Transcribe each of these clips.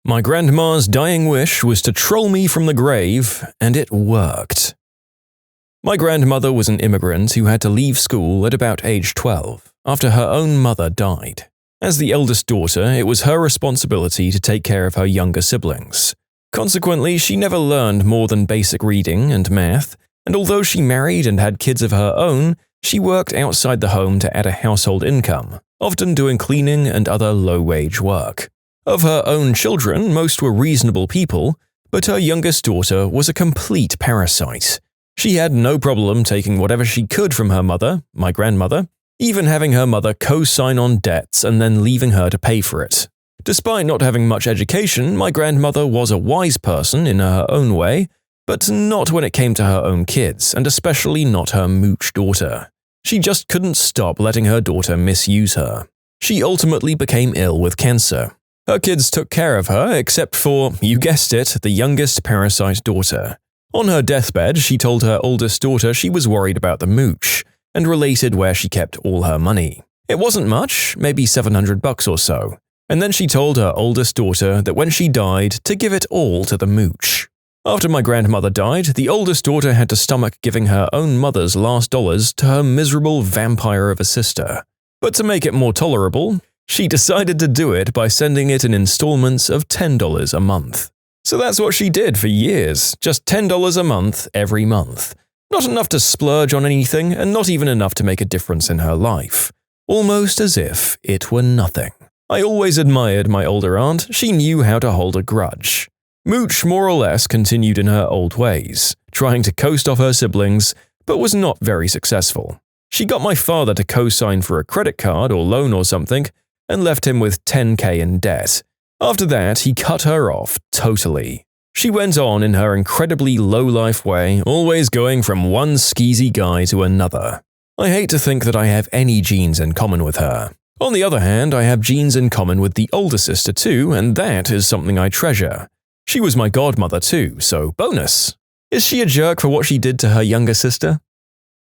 My grandma's dying wish was to troll me from the grave, and it worked. My grandmother was an immigrant who had to leave school at about age 12, after her own mother died. As the eldest daughter, it was her responsibility to take care of her younger siblings. Consequently, she never learned more than basic reading and math, and although she married and had kids of her own, she worked outside the home to add a household income, often doing cleaning and other low-wage work. Of her own children, most were reasonable people, but her youngest daughter was a complete parasite. She had no problem taking whatever she could from her mother, my grandmother, even having her mother co-sign on debts and then leaving her to pay for it. Despite not having much education, my grandmother was a wise person in her own way, but not when it came to her own kids, and especially not her mooch daughter. She just couldn't stop letting her daughter misuse her. She ultimately became ill with cancer. Her kids took care of her, except for, you guessed it, the youngest parasite daughter. On her deathbed, she told her oldest daughter she was worried about the mooch, and related where she kept all her money. It wasn't much, maybe $700 or so. And then she told her oldest daughter that when she died, to give it all to the mooch. After my grandmother died, the oldest daughter had to stomach giving her own mother's last dollars to her miserable vampire of a sister. But to make it more tolerable, she decided to do it by sending it in installments of $10 a month. So that's what she did for years, just $10 a month every month. Not enough to splurge on anything, and not even enough to make a difference in her life. Almost as if it were nothing. I always admired my older aunt. She knew how to hold a grudge. Mooch more or less continued in her old ways, trying to coast off her siblings, but was not very successful. She got my father to co-sign for a credit card or loan or something, and left him with $10,000 in debt. After that, he cut her off totally. She went on in her incredibly low-life way, always going from one skeezy guy to another. I hate to think that I have any genes in common with her. On the other hand, I have genes in common with the older sister too, and that is something I treasure. She was my godmother too, so bonus. Is she a jerk for what she did to her younger sister?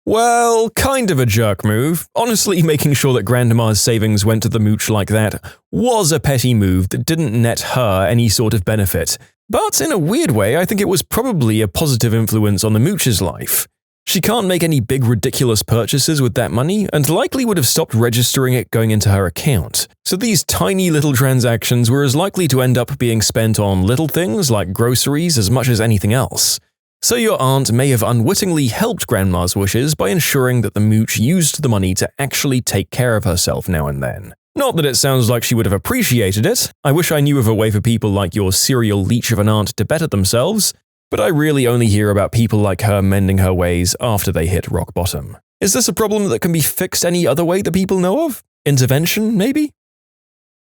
Well, kind of a jerk move. Honestly, making sure that Grandma's savings went to the mooch like that was a petty move that didn't net her any sort of benefit. But in a weird way, I think it was probably a positive influence on the mooch's life. She can't make any big ridiculous purchases with that money, and likely would have stopped registering it going into her account. So these tiny little transactions were as likely to end up being spent on little things like groceries as much as anything else. So your aunt may have unwittingly helped Grandma's wishes by ensuring that the mooch used the money to actually take care of herself now and then. Not that it sounds like she would have appreciated it. I wish I knew of a way for people like your serial leech of an aunt to better themselves, but I really only hear about people like her mending her ways after they hit rock bottom. Is this a problem that can be fixed any other way that people know of? Intervention, maybe?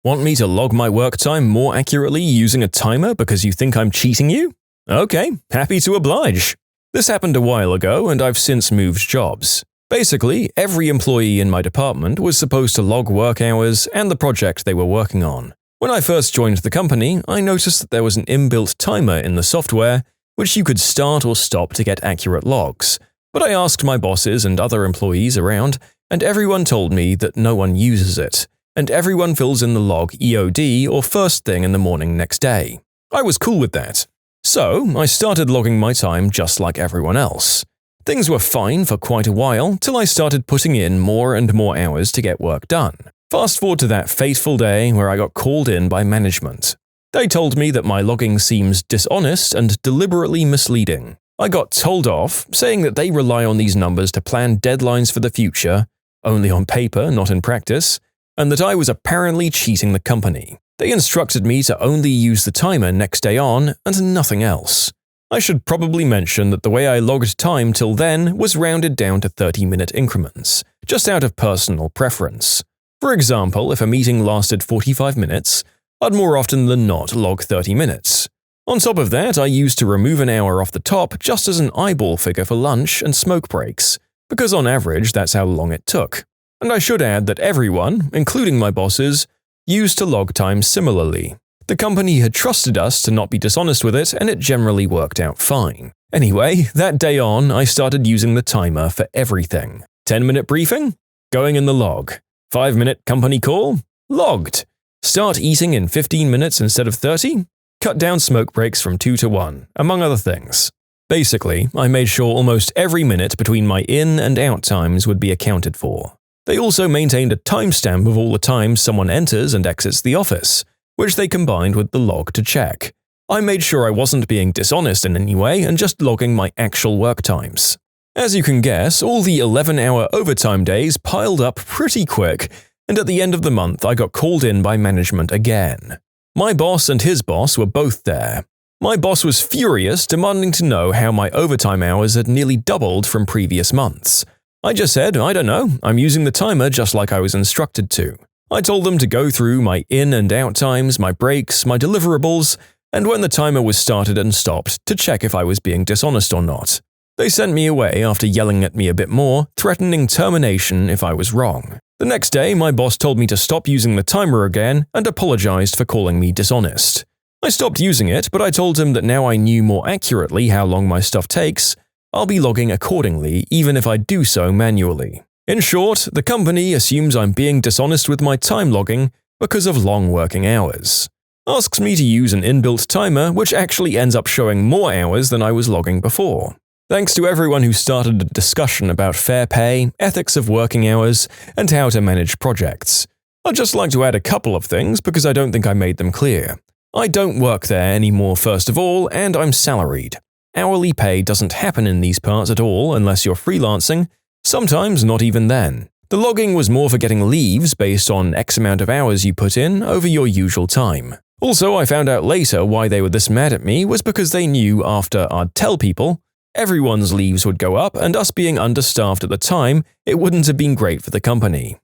Want me to log my work time more accurately using a timer because you think I'm cheating you? Okay, happy to oblige. This happened a while ago, and I've since moved jobs. Basically, every employee in my department was supposed to log work hours and the project they were working on. When I first joined the company, I noticed that there was an inbuilt timer in the software, which you could start or stop to get accurate logs. But I asked my bosses and other employees around, and everyone told me that no one uses it, and everyone fills in the log EOD or first thing in the morning next day. I was cool with that. So, I started logging my time just like everyone else. Things were fine for quite a while, till I started putting in more and more hours to get work done. Fast forward to that fateful day where I got called in by management. They told me that my logging seems dishonest and deliberately misleading. I got told off, saying that they rely on these numbers to plan deadlines for the future, only on paper, not in practice, and that I was apparently cheating the company. They instructed me to only use the timer next day on and nothing else. I should probably mention that the way I logged time till then was rounded down to 30-minute increments, just out of personal preference. For example, if a meeting lasted 45 minutes, I'd more often than not log 30 minutes. On top of that, I used to remove an hour off the top just as an eyeball figure for lunch and smoke breaks, because on average that's how long it took. And I should add that everyone, including my bosses, used to log time similarly. The company had trusted us to not be dishonest with it, and it generally worked out fine. Anyway, that day on, I started using the timer for everything. 10-minute briefing? Going in the log. 5-minute company call? Logged. Start eating in 15 minutes instead of 30? Cut down smoke breaks from 2 to 1, among other things. Basically, I made sure almost every minute between my in and out times would be accounted for. They also maintained a timestamp of all the times someone enters and exits the office, which they combined with the log to check. I made sure I wasn't being dishonest in any way and just logging my actual work times. As you can guess, all the 11-hour overtime days piled up pretty quick, and at the end of the month I got called in by management again. My boss and his boss were both there. My boss was furious, demanding to know how my overtime hours had nearly doubled from previous months. I just said, I don't know, I'm using the timer just like I was instructed to. I told them to go through my in and out times, my breaks, my deliverables, and when the timer was started and stopped, to check if I was being dishonest or not. They sent me away after yelling at me a bit more, threatening termination if I was wrong. The next day, my boss told me to stop using the timer again and apologized for calling me dishonest. I stopped using it, but I told him that now I knew more accurately how long my stuff takes, I'll be logging accordingly even if I do so manually. In short, the company assumes I'm being dishonest with my time logging because of long working hours. Asks me to use an inbuilt timer which actually ends up showing more hours than I was logging before. Thanks to everyone who started a discussion about fair pay, ethics of working hours, and how to manage projects. I'd just like to add a couple of things because I don't think I made them clear. I don't work there anymore first of all, and I'm salaried. Hourly pay doesn't happen in these parts at all unless you're freelancing, sometimes not even then. The logging was more for getting leaves based on X amount of hours you put in over your usual time. Also, I found out later why they were this mad at me was because they knew after I'd tell people, everyone's leaves would go up and us being understaffed at the time, it wouldn't have been great for the company.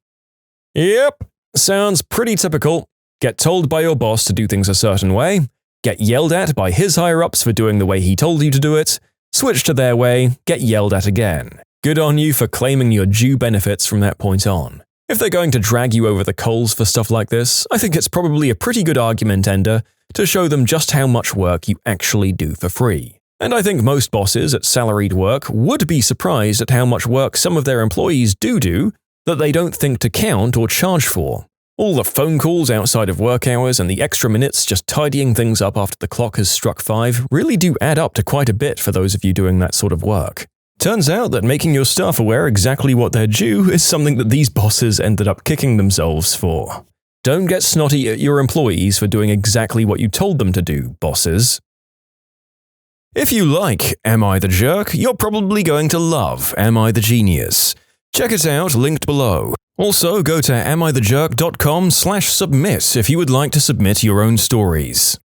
Yep, sounds pretty typical. Get told by your boss to do things a certain way, get yelled at by his higher-ups for doing the way he told you to do it, switch to their way, get yelled at again. Good on you for claiming your due benefits from that point on. If they're going to drag you over the coals for stuff like this, I think it's probably a pretty good argument ender to show them just how much work you actually do for free. And I think most bosses at salaried work would be surprised at how much work some of their employees do that they don't think to count or charge for. All the phone calls outside of work hours and the extra minutes just tidying things up after the clock has struck 5 really do add up to quite a bit for those of you doing that sort of work. Turns out that making your staff aware exactly what they're due is something that these bosses ended up kicking themselves for. Don't get snotty at your employees for doing exactly what you told them to do, bosses. If you like Am I the Jerk, you're probably going to love Am I the Genius. Check it out, linked below. Also, go to amithejerk.com/submit if you would like to submit your own stories.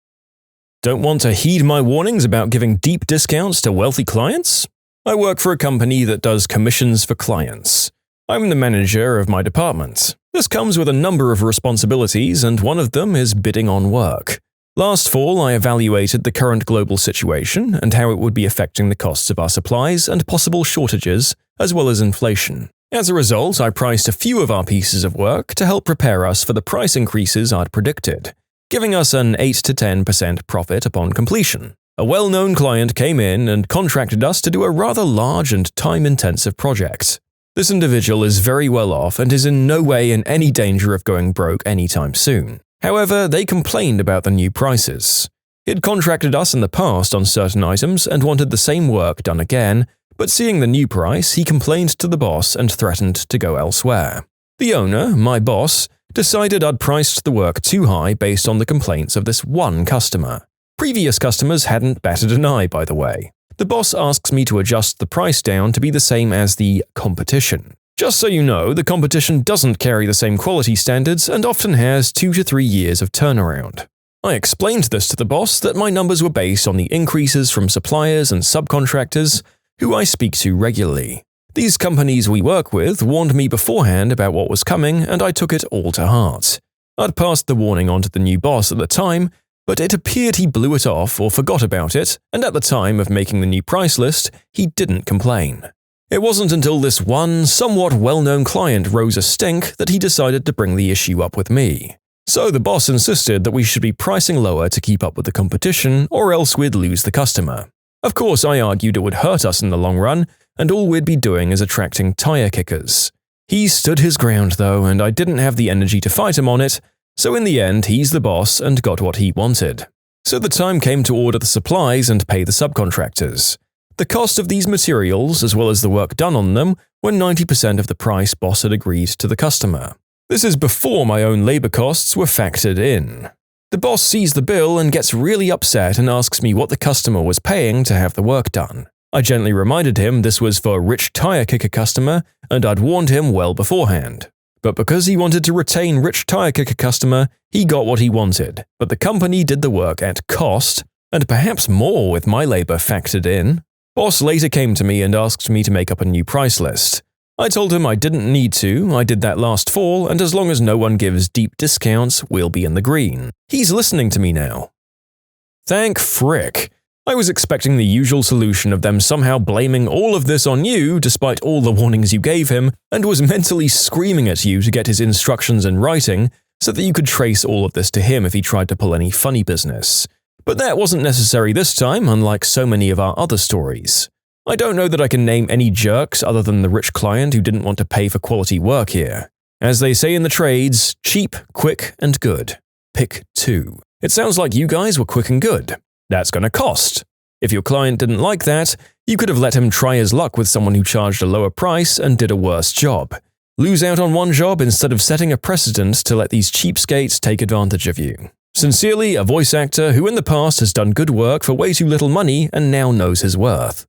Don't want to heed my warnings about giving deep discounts to wealthy clients? I work for a company that does commissions for clients. I'm the manager of my department. This comes with a number of responsibilities, and one of them is bidding on work. Last fall, I evaluated the current global situation and how it would be affecting the costs of our supplies and possible shortages, as well as inflation. As a result, I priced a few of our pieces of work to help prepare us for the price increases I'd predicted, giving us an 8 to 10% profit upon completion. A well-known client came in and contracted us to do a rather large and time-intensive project. This individual is very well off and is in no way in any danger of going broke anytime soon. However, they complained about the new prices. He'd contracted us in the past on certain items and wanted the same work done again, but seeing the new price, he complained to the boss and threatened to go elsewhere. The owner, my boss, decided I'd priced the work too high based on the complaints of this one customer. Previous customers hadn't batted an eye, by the way. The boss asks me to adjust the price down to be the same as the competition. Just so you know, the competition doesn't carry the same quality standards and often has 2 to 3 years of turnaround. I explained this to the boss that my numbers were based on the increases from suppliers and subcontractors who I speak to regularly. These companies we work with warned me beforehand about what was coming, and I took it all to heart. I'd passed the warning on to the new boss at the time, but it appeared he blew it off or forgot about it, and at the time of making the new price list, he didn't complain. It wasn't until this one, somewhat well-known client rose a stink that he decided to bring the issue up with me. So the boss insisted that we should be pricing lower to keep up with the competition, or else we'd lose the customer. Of course, I argued it would hurt us in the long run, and all we'd be doing is attracting tire kickers. He stood his ground though, and I didn't have the energy to fight him on it, So in the end, he's the boss and got what he wanted. So the time came to order the supplies and pay the subcontractors. The cost of these materials, as well as the work done on them, were 90% of the price boss had agreed to the customer. This is before my own labor costs were factored in. The boss sees the bill and gets really upset and asks me what the customer was paying to have the work done. I gently reminded him this was for a rich tire kicker customer and I'd warned him well beforehand. But because he wanted to retain rich tire kicker customer, he got what he wanted, but the company did the work at cost, and perhaps more with my labor factored in. Boss later came to me and asked me to make up a new price list. I told him I didn't need to, I did that last fall, and as long as no one gives deep discounts, we'll be in the green. He's listening to me now. Thank frick. I was expecting the usual solution of them somehow blaming all of this on you despite all the warnings you gave him, and was mentally screaming at you to get his instructions in writing so that you could trace all of this to him if he tried to pull any funny business. But that wasn't necessary this time, unlike so many of our other stories. I don't know that I can name any jerks other than the rich client who didn't want to pay for quality work here. As they say in the trades, cheap, quick, and good. Pick two. It sounds like you guys were quick and good. That's going to cost. If your client didn't like that, you could have let him try his luck with someone who charged a lower price and did a worse job. Lose out on one job instead of setting a precedent to let these cheapskates take advantage of you. Sincerely, a voice actor who in the past has done good work for way too little money and now knows his worth.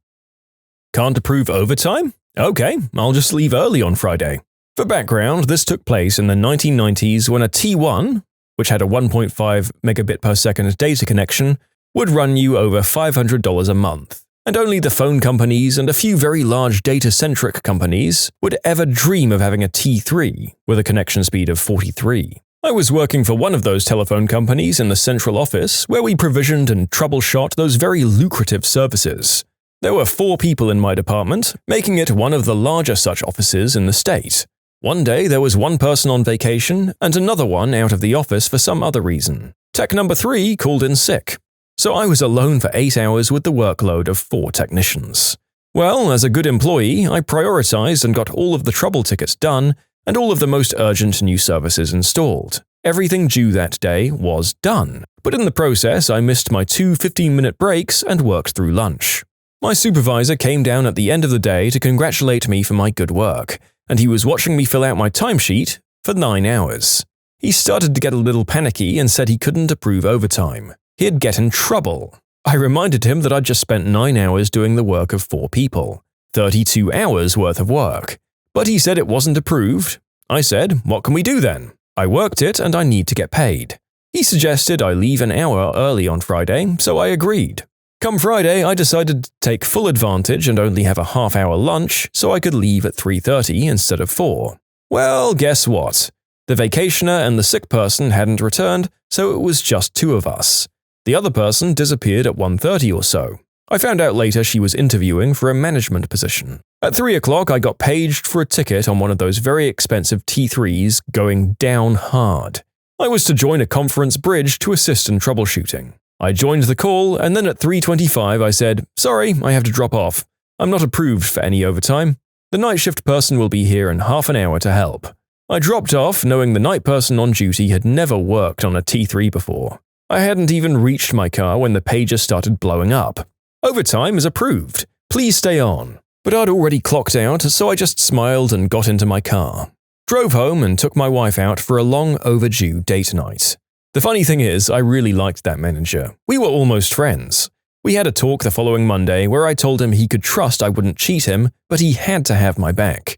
Can't approve overtime? Okay, I'll just leave early on Friday. For background, this took place in the 1990s when a T1, which had a 1.5 megabit per second data connection, would run you over $500 a month, and only the phone companies and a few very large data-centric companies would ever dream of having a T3 with a connection speed of 43. I was working for one of those telephone companies in the central office where we provisioned and troubleshot those very lucrative services. There were 4 people in my department, making it one of the larger such offices in the state. One day there was one person on vacation and another one out of the office for some other reason. Tech number 3 called in sick. So I was alone for 8 hours with the workload of 4 technicians. Well, as a good employee, I prioritized and got all of the trouble tickets done and all of the most urgent new services installed. Everything due that day was done, but in the process I missed my 2 15-minute breaks and worked through lunch. My supervisor came down at the end of the day to congratulate me for my good work, and he was watching me fill out my timesheet for 9 hours. He started to get a little panicky and said he couldn't approve overtime. He'd get in trouble. I reminded him that I'd just spent 9 hours doing the work of 4 people, 32 hours worth of work. But he said it wasn't approved. I said, what can we do then? I worked it and I need to get paid. He suggested I leave an hour early on Friday, so I agreed. Come Friday, I decided to take full advantage and only have a half-hour lunch so I could leave at 3:30 instead of 4. Well, guess what? The vacationer and the sick person hadn't returned, so it was just 2 of us. The other person disappeared at 1:30 or so. I found out later she was interviewing for a management position. At 3 o'clock, I got paged for a ticket on one of those very expensive T3s going down hard. I was to join a conference bridge to assist in troubleshooting. I joined the call, and then at 3:25 I said, sorry, I have to drop off. I'm not approved for any overtime. The night shift person will be here in half an hour to help. I dropped off knowing the night person on duty had never worked on a T3 before. I hadn't even reached my car when the pager started blowing up. Overtime is approved. Please stay on. But I'd already clocked out, so I just smiled and got into my car. Drove home and took my wife out for a long overdue date night. The funny thing is, I really liked that manager. We were almost friends. We had a talk the following Monday where I told him he could trust I wouldn't cheat him, but he had to have my back.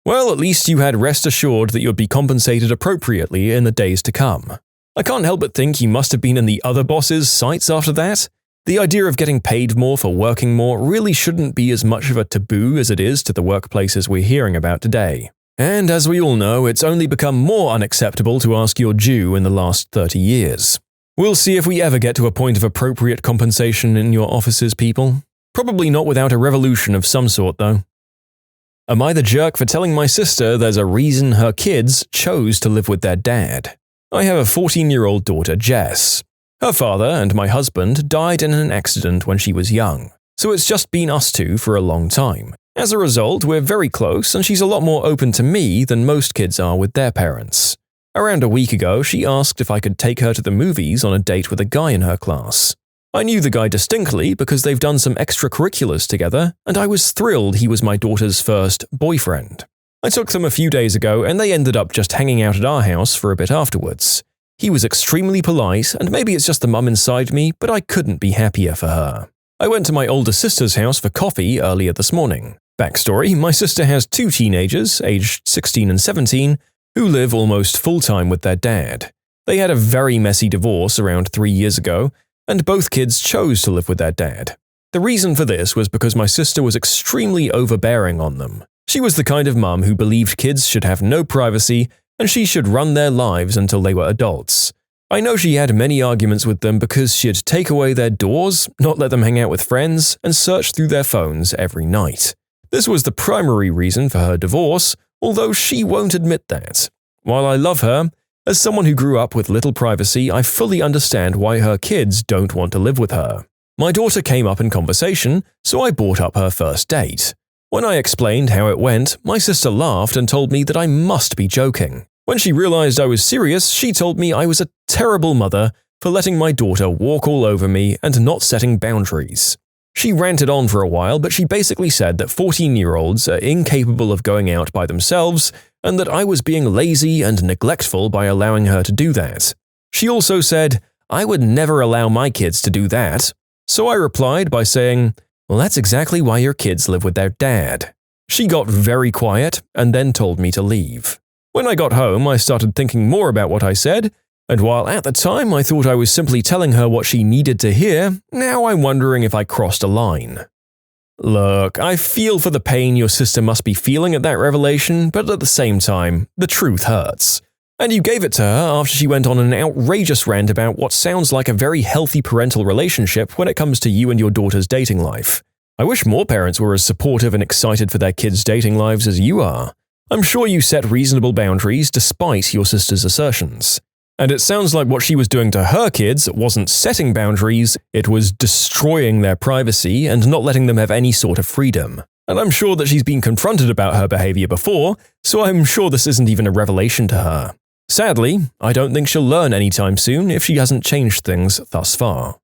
Well, at least you had rest assured that you'd be compensated appropriately in the days to come. I can't help but think he must have been in the other boss's sights after that. The idea of getting paid more for working more really shouldn't be as much of a taboo as it is to the workplaces we're hearing about today. And as we all know, it's only become more unacceptable to ask your due in the last 30 years. We'll see if we ever get to a point of appropriate compensation in your offices, people. Probably not without a revolution of some sort, though. Am I the jerk for telling my sister there's a reason her kids chose to live with their dad? I have a 14-year-old daughter, Jess. Her father and my husband died in an accident when she was young, so it's just been us two for a long time. As a result, we're very close and she's a lot more open to me than most kids are with their parents. Around a week ago, she asked if I could take her to the movies on a date with a guy in her class. I knew the guy distinctly because they've done some extracurriculars together, and I was thrilled he was my daughter's first boyfriend. I took them a few days ago, and they ended up just hanging out at our house for a bit afterwards. He was extremely polite, and maybe it's just the mum inside me, but I couldn't be happier for her. I went to my older sister's house for coffee earlier this morning. Backstory, my sister has 2 teenagers, aged 16 and 17, who live almost full-time with their dad. They had a very messy divorce around 3 years ago, and both kids chose to live with their dad. The reason for this was because my sister was extremely overbearing on them. She was the kind of mum who believed kids should have no privacy and she should run their lives until they were adults. I know she had many arguments with them because she'd take away their doors, not let them hang out with friends, and search through their phones every night. This was the primary reason for her divorce, although she won't admit that. While I love her, as someone who grew up with little privacy, I fully understand why her kids don't want to live with her. My daughter came up in conversation, so I brought up her first date. When I explained how it went, my sister laughed and told me that I must be joking. When she realized I was serious, she told me I was a terrible mother for letting my daughter walk all over me and not setting boundaries. She ranted on for a while, but she basically said that 14-year-olds are incapable of going out by themselves and that I was being lazy and neglectful by allowing her to do that. She also said, I would never allow my kids to do that. So I replied by saying, well, that's exactly why your kids live with their dad. She got very quiet and then told me to leave. When I got home, I started thinking more about what I said, and while at the time I thought I was simply telling her what she needed to hear, now I'm wondering if I crossed a line. Look, I feel for the pain your sister must be feeling at that revelation, but at the same time, the truth hurts. And you gave it to her after she went on an outrageous rant about what sounds like a very healthy parental relationship when it comes to you and your daughter's dating life. I wish more parents were as supportive and excited for their kids' dating lives as you are. I'm sure you set reasonable boundaries despite your sister's assertions. And it sounds like what she was doing to her kids wasn't setting boundaries, it was destroying their privacy and not letting them have any sort of freedom. And I'm sure that she's been confronted about her behavior before, so I'm sure this isn't even a revelation to her. Sadly, I don't think she'll learn anytime soon if she hasn't changed things thus far.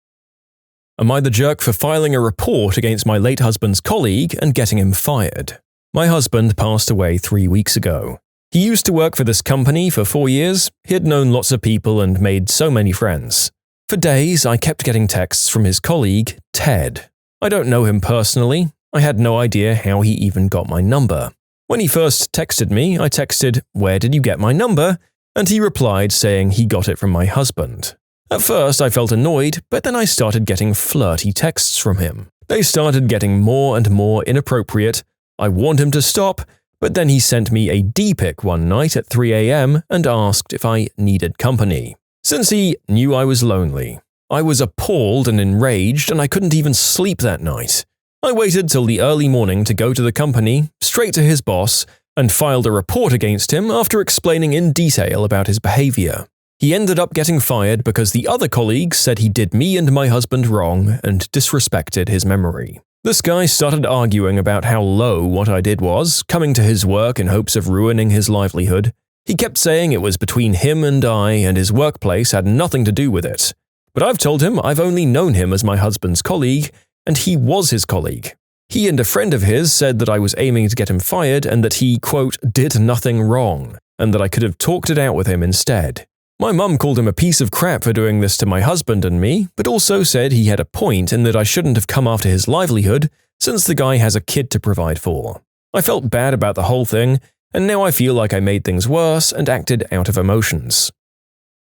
Am I the jerk for filing a report against my late husband's colleague and getting him fired? My husband passed away 3 weeks ago. He used to work for this company for 4 years, he had known lots of people and made so many friends. For days, I kept getting texts from his colleague, Ted. I don't know him personally, I had no idea how he even got my number. When he first texted me, I texted, "Where did you get my number?" and he replied saying he got it from my husband. At first, I felt annoyed, but then I started getting flirty texts from him. They started getting more and more inappropriate. I warned him to stop, but then he sent me a D-pic one night at 3 a.m. and asked if I needed company. Since he knew I was lonely, I was appalled and enraged and I couldn't even sleep that night. I waited till the early morning to go to the company, straight to his boss, and filed a report against him after explaining in detail about his behavior. He ended up getting fired because the other colleagues said he did me and my husband wrong and disrespected his memory. This guy started arguing about how low what I did was, coming to his work in hopes of ruining his livelihood. He kept saying it was between him and I, and his workplace had nothing to do with it. But I've told him I've only known him as my husband's colleague, and he was his colleague. He and a friend of his said that I was aiming to get him fired and that he, quote, did nothing wrong, and that I could have talked it out with him instead. My mum called him a piece of crap for doing this to my husband and me, but also said he had a point in that I shouldn't have come after his livelihood since the guy has a kid to provide for. I felt bad about the whole thing, and now I feel like I made things worse and acted out of emotions.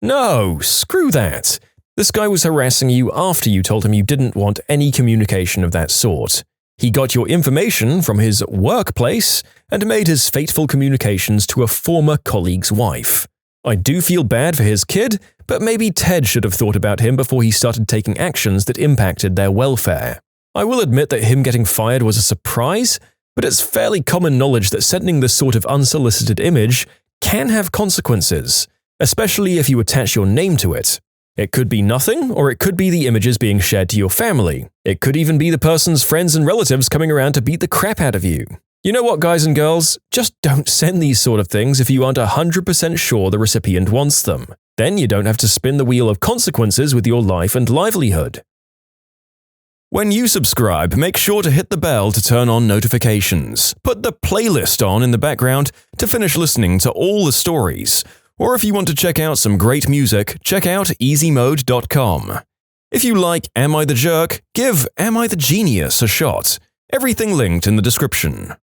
No, screw that. This guy was harassing you after you told him you didn't want any communication of that sort. He got your information from his workplace and made his fateful communications to a former colleague's wife. I do feel bad for his kid, but maybe Ted should have thought about him before he started taking actions that impacted their welfare. I will admit that him getting fired was a surprise, but it's fairly common knowledge that sending this sort of unsolicited image can have consequences, especially if you attach your name to it. It could be nothing, or it could be the images being shared to your family. It could even be the person's friends and relatives coming around to beat the crap out of you. You know what, guys and girls? Just don't send these sort of things if you aren't 100% sure the recipient wants them. Then you don't have to spin the wheel of consequences with your life and livelihood. When you subscribe, make sure to hit the bell to turn on notifications. Put the playlist on in the background to finish listening to all the stories. Or if you want to check out some great music, check out easymode.com. If you like Am I the Jerk, give Am I the Genius a shot. Everything linked in the description.